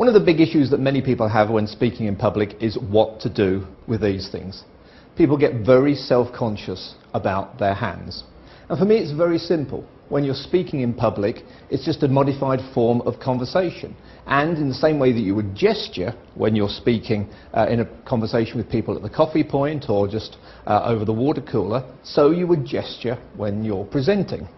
One of the big issues that many people have when speaking in public is what to do with these things. People get very self-conscious about their hands. And for me it's very simple. When you're speaking in public, it's just a modified form of conversation. And in the same way that you would gesture when you're speaking in a conversation with people at the coffee point or just over the water cooler, so you would gesture when you're presenting.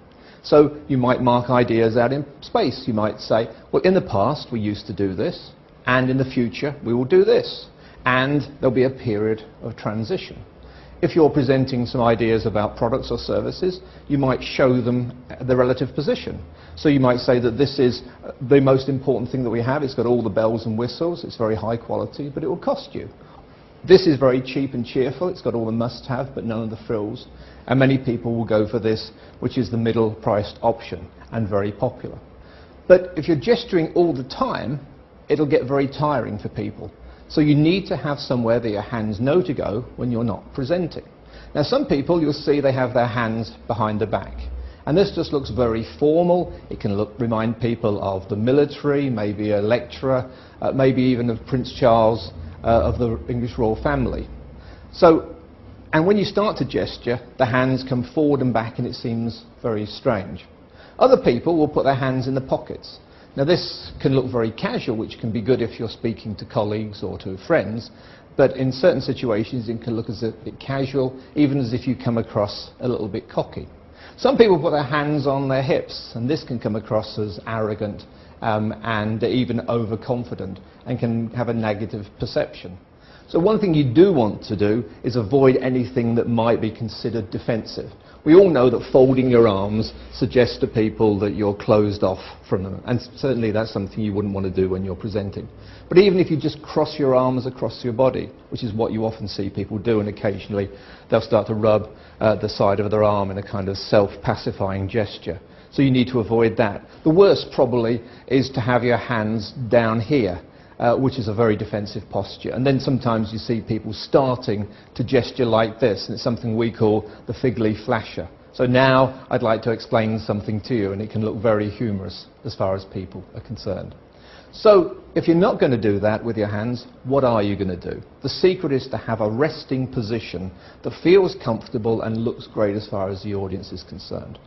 So you might mark ideas out in space. You might say, well, in the past we used to do this, and in the future we will do this. And there'll be a period of transition. If you're presenting some ideas about products or services, you might show them the relative position. So you might say that this is the most important thing that we have. It's got all the bells and whistles. It's very high quality, but it will cost you. This is very cheap and cheerful. It's got all the must-have, but none of the frills. And many people will go for this, which is the middle-priced option and very popular. But if you're gesturing all the time, it'll get very tiring for people. So you need to have somewhere that your hands know to go when you're not presenting. Now some people, you'll see they have their hands behind the back. And this just looks very formal. It can remind people of the military, maybe a lecturer, maybe even of Prince Charles of the English royal family. And when you start to gesture, the hands come forward and back and it seems very strange. Other people will put their hands in the pockets. Now this can look very casual, which can be good if you're speaking to colleagues or to friends, but in certain situations it can look as a bit casual, even as if you come across a little bit cocky. Some people put their hands on their hips, and this can come across as arrogant and even overconfident, and can have a negative perception. So one thing you do want to do is avoid anything that might be considered defensive. We all know that folding your arms suggests to people that you're closed off from them, and certainly that's something you wouldn't want to do when you're presenting. But even if you just cross your arms across your body, which is what you often see people do, and occasionally they'll start to rub the side of their arm in a kind of self-pacifying gesture. So you need to avoid that. The worst probably is to have your hands down here, which is a very defensive posture. And then sometimes you see people starting to gesture like this, and it's something we call the fig leaf flasher. So now I'd like to explain something to you, and it can look very humorous as far as people are concerned. So if you're not going to do that with your hands, what are you going to do? The secret is to have a resting position that feels comfortable and looks great as far as the audience is concerned.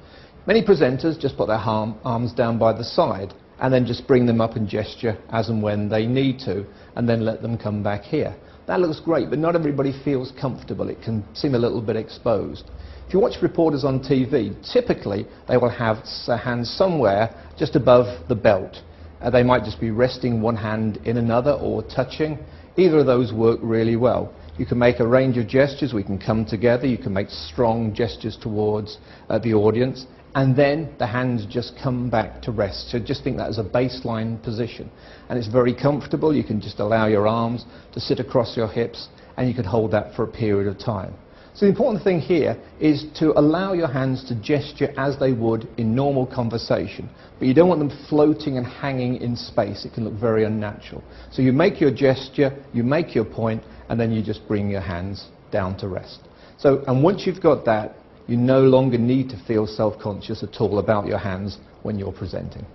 Many presenters just put their arms down by the side and then just bring them up and gesture as and when they need to, and then let them come back here. That looks great, but not everybody feels comfortable. It can seem a little bit exposed. If you watch reporters on TV, typically they will have their hands somewhere just above the belt. They might just be resting one hand in another or touching. Either of those work really well. You can make a range of gestures. We can come together. You can make strong gestures towards the audience. And then the hands just come back to rest. So just think that as a baseline position. And it's very comfortable. You can just allow your arms to sit across your hips, and you can hold that for a period of time. So the important thing here is to allow your hands to gesture as they would in normal conversation. But you don't want them floating and hanging in space. It can look very unnatural. So you make your gesture, you make your point, and then you just bring your hands down to rest. And once you've got that, you no longer need to feel self-conscious at all about your hands when you're presenting.